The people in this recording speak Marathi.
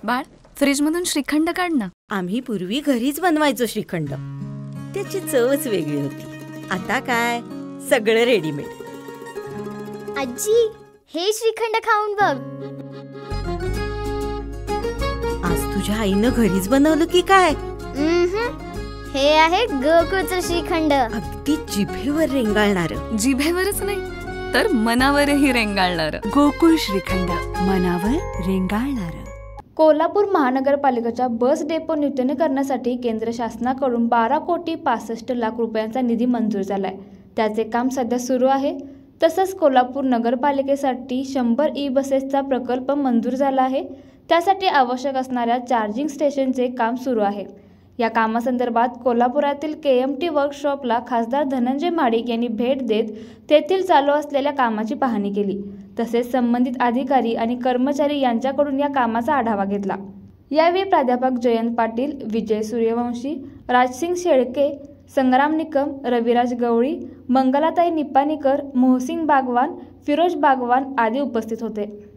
बाळ, फ्रीजमधून श्रीखंड काढ ना. आम्ही पूर्वी घरीच बनवायचो श्रीखंड. त्याची चवच वेगळी होती. आता काय सगळं रेडीमेड. आजी, हे श्रीखंड खाऊन बघ. आज तुझ्या आईनं घरीच बनवलं की काय? हे आहे गोकुळचं श्रीखंड. अगदी जिभेवर रेंगाळणार. जिभेवरच नाही तर मनावरही रेंगाळणार. गोकुळ श्रीखंड, मनावर रेंगाळणार. कोल्हापूर महानगरपालिकेच्या बस डेपो नूतनीकरणासाठी केंद्र शासनाकडून 12,65,00,00,000 रुपयांचा निधी मंजूर झालाय. त्याचे काम सध्या सुरू आहे. तसंच कोल्हापूर नगरपालिकेसाठी 100 ई-बसेसचा प्रकल्प मंजूर झाला आहे. त्यासाठी आवश्यक असणाऱ्या चार्जिंग स्टेशनचे काम सुरू आहे. या कामासंदर्भात कोल्हापुरातील KMT वर्कशॉपला खासदार धनंजय महाडिक यांनी भेट देत तेथील चालू असलेल्या कामाची पाहणी केली. तसेच संबंधित अधिकारी आणि कर्मचारी यांच्याकडून या कामाचा आढावा घेतला. यावेळी प्राध्यापक जयंत पाटील, विजय सूर्यवंशी, राजसिंग शेळके, संग्राम निकम, रविराज गवळी, मंगलाताई निपाणीकर, मोहसिन बागवान, फिरोज बागवान आदी उपस्थित होते.